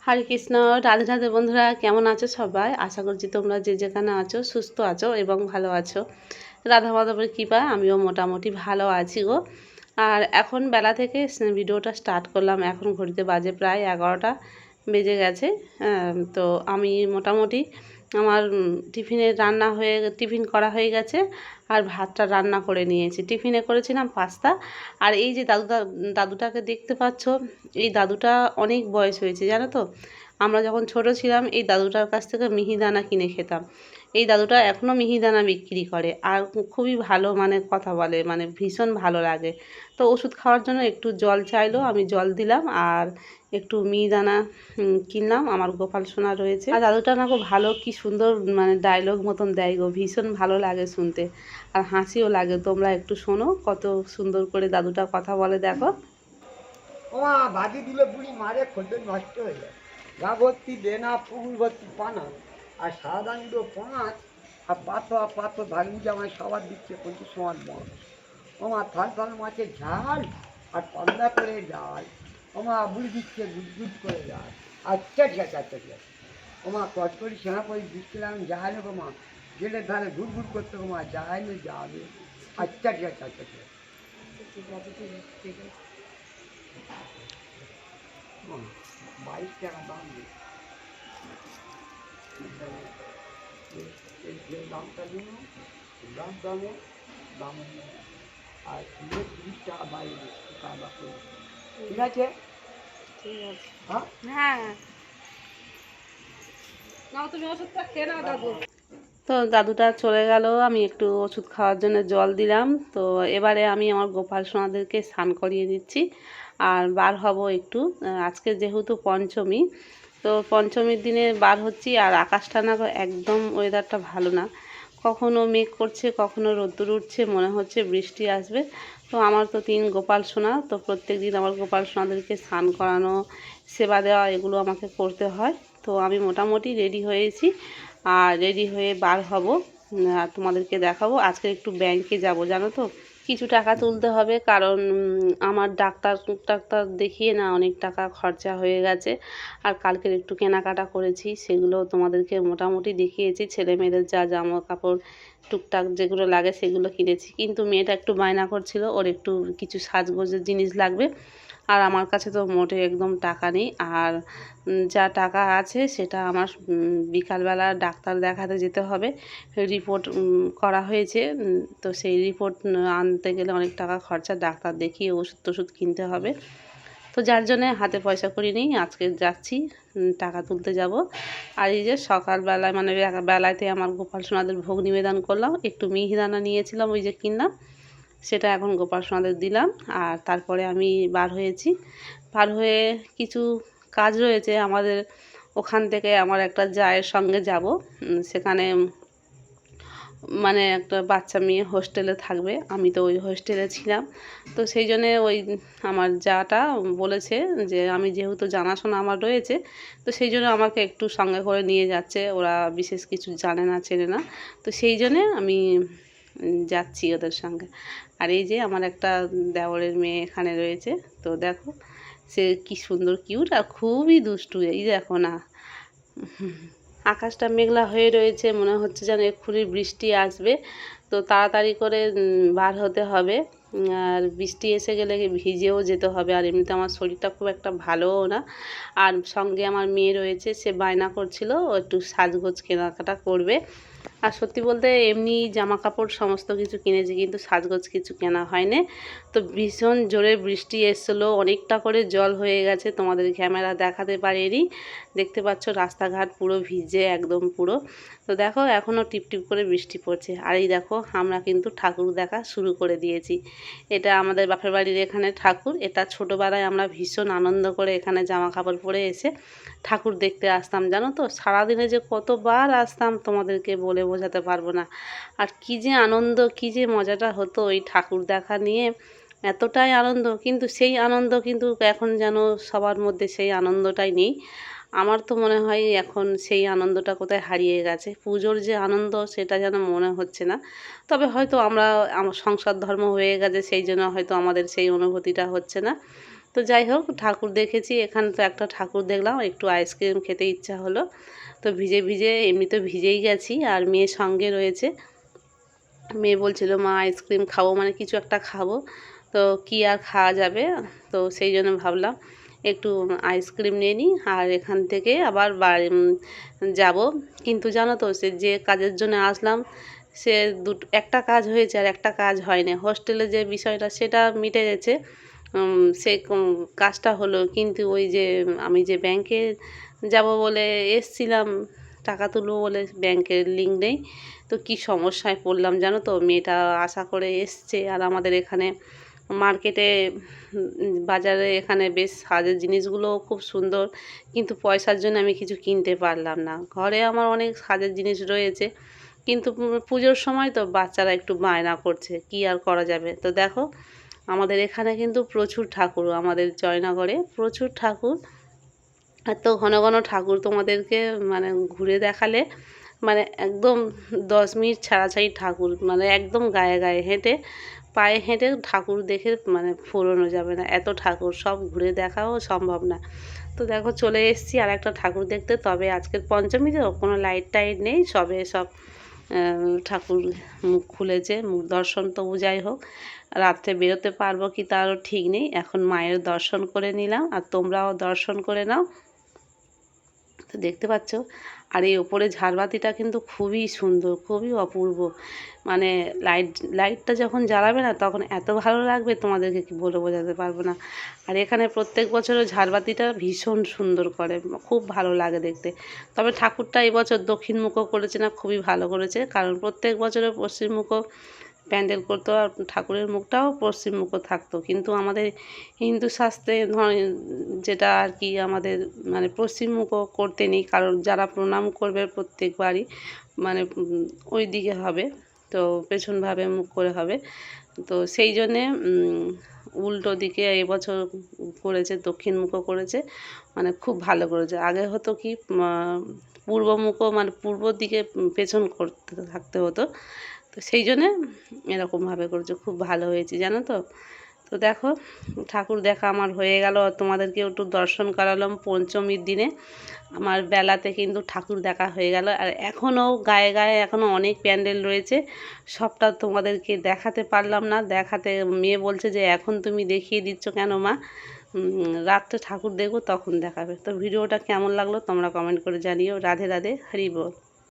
হরে কৃষ্ণ, রাধে রাধে বন্ধুরা, কেমন আছো সবাই? আশা করছি তোমরা যে যেখানে আছো সুস্থ আছো এবং ভালো আছো। রাধা মাধবের কৃপায় আমিও মোটামুটি ভালো আছি গো। আর এখন বেলা থেকে ভিডিওটা স্টার্ট করলাম। এখন ঘড়িতে বাজে প্রায় 11টা বেজে গেছে। তো আমি মোটামুটি আমার টিফিন করা হয়ে গেছে আর ভাতটা রান্না করে নিয়েছি। টিফিনে করেছিলাম পাস্তা। আর এই যে দাদুটাকে দেখতে পাচ্ছ, এই দাদুটা অনেক বয়স হয়েছে জানো তো। আমরা যখন ছোট ছিলাম এই দাদুটার কাছ থেকে মিহিদানা কিনে খেতাম। এই দাদুটা এখনও মিহিদানা বিক্রি করে আর খুবই ভালো কথা বলে, ভীষণ ভালো লাগে। তো ওষুধ খাওয়ার জন্য একটু জল চাইলো, আমি জল দিলাম আর একটু মিহিদানা কিনলাম। আমার গোপাল সোনা রয়েছে আর দাদুটা না খুব ভালো, কি সুন্দর ডায়লগ মতন দেয় গো, ভীষণ ভালো লাগে শুনতে আর হাসিও লাগে। তোমরা একটু শোনো কত সুন্দর করে দাদুটা কথা বলে, দেখো। ওমা ভাজি দিলে বুড়ি মারে খোঁজে নষ্ট হয়ে যায়। গা ভর্তি দেনা পুকুর ভর্তি পানা আর সাদা নিল 5 আর পাথর ভাগি জামায় সবার দিচ্ছে 25 সমান মাছ। ওমা থাল মাছের ঝাল আর পান্না করে ডাল। ওমা বুড়ি দিচ্ছে গুট করে ডাল। আচ্ছা ঠিক আছে, আচ্ছা ঠিক আছে। ওমা কচকরি সেনাপতি দিচ্ছিলাম যাই নেবো মা, গেলে ধারে ঘুট করতে মা যাই নে যাবে। আচ্ছা ঠিক আছে, আচ্ছা ঠিক আছে। 22 টাকা দাম যে দামটা নিল দামে দাম আর 30 টাকা বাইরে টাকা ঠিক আছে। ঠিক আছে, হ্যাঁ হ্যাঁ। তুমি ওষুধটা খেয়ে নাও দাদু। তো দাদুটা চলে গেল, আমি একটু ওষুধ খাওয়ার জন্য জল দিলাম। তো এবারে আমি আমার গোপাল সোনাদেরকে স্নান করিয়ে দিচ্ছি আর বার হব একটু। আজকে যেহেতু পঞ্চমী, তো পঞ্চমীর দিনে বার হচ্ছি আর আকাশটা না একদম ওয়েদারটা ভালো না। কখনো মেঘ করছে, কখনো রোদ্দুর উঠছে, মনে হচ্ছে বৃষ্টি আসবে। তো আমার তো 3 গোপাল সোনা, তো প্রত্যেক দিন আমার গোপাল সোনাদেরকে স্নান করানো, সেবা দেওয়া, এগুলো আমাকে করতে হয়। তো আমি মোটামুটি রেডি হয়েছি আর রেডি হয়ে বার হব। আর তোমাদেরকে দেখাবো। আজকে একটু ব্যাংকে যাব জানো তো, কিছু টাকা তুলতে হবে, কারণ আমার ডাক্তার দেখিয়ে না অনেক টাকা খরচা হয়ে গেছে। আর কালকের একটু কেনাকাটা করেছি, সেগুলো তোমাদেরকে মোটামুটি দেখিয়েছি। ছেলে মেয়েদের যা জামা কাপড় টুকটাক যেগুলো লাগে সেগুলো কিনেছি, কিন্তু মেয়েটা একটু বায়না করছিল ওর একটু কিছু সাজগোজের জিনিস লাগবে। আর আমার কাছে তো মোটে একদম টাকা নেই। আর যা টাকা আছে সেটা আমার বিকালবেলা ডাক্তার দেখাতে যেতে হবে। রিপোর্ট করা হয়েছে, তো সেই রিপোর্ট আনতে গেলে অনেক টাকা খরচা, ডাক্তার দেখিয়ে ওষুধ টষুধ কিনতে হবে। তো যার জন্যে হাতে পয়সা করি নেই, আজকে যাচ্ছি টাকা তুলতে যাব। আর এই যে সকালবেলায় বেলাতে আমার গোপাল সোনাদের ভোগ নিবেদন করলাম, একটু মিহিদানা নিয়েছিলাম ওই যে কিনলাম, সেটা এখন গোপাল সোনাদের দিলাম। আর তারপরে আমি বার হয়েছি। বার হয়ে কিছু কাজ রয়েছে আমাদের ওখান থেকে, আমার একটা জায়ের সঙ্গে যাব। সেখানে একটা বাচ্চা মেয়ে হোস্টেলে থাকবে, আমি তো ওই হোস্টেলে ছিলাম। তো সেই জন্যে ওই আমার জাটা বলেছে যে আমি যেহেতু জানাশোনা আমার রয়েছে, তো সেই জন্য আমাকে একটু সঙ্গে করে নিয়ে যাচ্ছে। ওরা বিশেষ কিছু জানে না চেনে না, তো সেই জন্যে আমি যাচ্ছি ওদের সঙ্গে। আর এই যে আমার একটা দেওরের মেয়ে এখানে রয়েছে, তো দেখো সে কি সুন্দর কিউট আর খুবই দুষ্টু। এই দেখো না, আকাশটা মেঘলা হয়ে রয়েছে, মনে হচ্ছে যেন এক্ষুনি বৃষ্টি আসবে। তো তাড়াতাড়ি করে বার হতে হবে। আর বৃষ্টি এসে গেলে ভিজেও যেতে হবে। আর এমনিতে আমার শরীরটা খুব একটা ভালোও না। আর সঙ্গে আমার মেয়ে রয়েছে, সে বায়না করছিল ও একটু সাজগোজ কেনাকাটা করবে। আর সত্যি বলতে এমনি জামা কাপড় সমস্ত কিছু কিনেছি, কিন্তু সাজগোজ কিছু কেনা হয়নি। তো ভীষণ জোরে বৃষ্টি এসেছিলো, অনেকটা করে জল হয়ে গেছে, তোমাদের ক্যামেরা দেখাতে পারিনি। দেখতে পাচ্ছ রাস্তাঘাট পুরো ভিজে একদম পুরো। তো দেখো এখনও টিপটিপ করে বৃষ্টি পড়ছে। আর এই দেখো আমরা কিন্তু ঠাকুর দেখা শুরু করে দিয়েছি। এটা আমাদের বাপের বাড়ির এখানে ঠাকুর। এটা ছোটোবেলায় আমরা ভীষণ আনন্দ করে এখানে জামা কাপড় পরে এসে ঠাকুর দেখতে আসতাম জানো তো। সারাদিনে যে কতবার আসতাম তোমাদেরকে বলে বোঝাতে পারবো না। আর কী যে আনন্দ, কী যে মজাটা হতো ওই ঠাকুর দেখা নিয়ে, এতটাই আনন্দ। কিন্তু সেই আনন্দ কিন্তু এখন যেন সবার মধ্যে সেই আনন্দটাই নেই। আমার তো মনে হয় এখন সেই আনন্দটা কোথায় হারিয়ে গেছে। পুজোর যে আনন্দ সেটা যেন মনে হচ্ছে না। তবে হয়তো আমার সংসার ধর্ম হয়ে গেছে, সেই জন্য হয়তো আমাদের সেই অনুভূতিটা হচ্ছে না। তো যাই হোক, ঠাকুর দেখেছি। এখানে তো একটা ঠাকুর দেখলাম, একটু আইসক্রিম খেতে ইচ্ছা হলো, তো ভিজে ভিজে এমনি তো ভিজেই গেছি, আর মেয়ে সঙ্গে রয়েছে। মেয়ে বলছিল মা আইসক্রিম খাবো, মানে কিছু একটা খাবো, তো কি আর খাওয়া যাবে, তো সেই জন্য ভাবলাম একটু আইসক্রিম নিয়ে নিই, আর এখান থেকে আবার বাড়ি যাব। কিন্তু জানো তো, সে যে কাজের জন্য আসলাম সে একটা কাজ হয়েছে আর একটা কাজ হয়নি। হোস্টেলে যে বিষয়টা সেটা মিটে গেছে, সে কাজটা হলো, কিন্তু ওই যে আমি যে ব্যাংকে যাব বলে এসছিলাম, টাকা তুলবো বলে ব্যাংকের লিঙ্ক নেই, তো কি সমস্যায় পড়লাম জানো তো। মেয়েটা আশা করে এসছে, আর আমাদের এখানে মার্কেটে বাজারে এখানে বেশ সাজের জিনিসগুলো খুব সুন্দর, কিন্তু পয়সার জন্য আমি কিছু কিনতে পারলাম না। ঘরে আমার অনেক সাজের জিনিস রয়েছে, কিন্তু পুজোর সময় তো বাচ্চারা একটু বায়না করছে, কি আর করা যাবে। তো দেখো, আমাদের এখানে কিন্তু প্রচুর ঠাকুর, আমাদের জয়নগরে প্রচুর ঠাকুর। এত ঘন ঘন ঠাকুর তোমাদেরকে মানে ঘুরে দেখালে মানে একদম 10 মিনিট ছাড়াছাড়ি ঠাকুর, মানে একদম গায়ে গায়ে হেঁটে, পায়ে হেঁটে ঠাকুর দেখে মানে ফুরোনো যাবে না, এত ঠাকুর, সব ঘুরে দেখাও সম্ভব না। তো দেখো চলে এসেছি আর একটা ঠাকুর দেখতে। তবে আজকের পঞ্চমী তো কোনো লাইট টাইট নেই, সবে সব ঠাকুর মুখ খুলেছে, মুখ দর্শন তবু যাই হোক, রাত্রে বেরোতে পারবো কি তারও ঠিক নেই। এখন মায়ের দর্শন করে নিলাম, আর তোমরাও দর্শন করে নাও। তো দেখতে পাচ্ছ, আর এই ওপরে ঝাড়বাতিটা কিন্তু খুবই সুন্দর, খুবই অপূর্ব, মানে লাইটটা যখন জ্বালাবে না তখন এত ভালো লাগবে তোমাদেরকে কি বলে বোঝাতে পারবো না। আর এখানে প্রত্যেক বছরও ঝাড়বাতিটা ভীষণ সুন্দর করে, খুব ভালো লাগে দেখতে। তবে ঠাকুরটা এবছর দক্ষিণমুখও করেছে না, খুবই ভালো করেছে, কারণ প্রত্যেক বছরে পশ্চিমমুখও প্যান্ডেল করতো, আর ঠাকুরের মুখটাও পশ্চিমমুখও থাকতো, কিন্তু আমাদের হিন্দু শাস্ত্রে যেটা আর কি আমাদের মানে পশ্চিমমুখও করতে নেই, কারণ যারা প্রণাম করবে প্রত্যেকবারই মানে ওই দিকে হবে, তো পেছনভাবে মুখ করে হবে, তো সেই জন্যে উল্টো দিকে এবছর করেছে, দক্ষিণমুখও করেছে, মানে খুব ভালো করেছে। আগে হতো কি পূর্বমুখও, মানে পূর্ব দিকে পেছন করতে থাকতে হতো, তো সেই জন্যে এরকমভাবে করেছে, খুব ভালো হয়েছে জানো তো। তো দেখো, ঠাকুর দেখা আমার হয়ে গেল, তোমাদেরকে একটু দর্শন করালাম পঞ্চমীর দিনে। আমার বেলাতে কিন্তু ঠাকুর দেখা হয়ে গেল, আর এখনও গায়ে গায়ে এখনও অনেক প্যান্ডেল রয়েছে, সবটা তোমাদেরকে দেখাতে পারলাম না। মেয়ে বলছে যে এখন তুমি দেখিয়ে দিচ্ছ কেন মা, রাত্রে ঠাকুর দেখবো তখন দেখাবে। তো ভিডিওটা কেমন লাগলো তোমরা কমেন্ট করে জানিও। রাধে রাধে, হরি বল।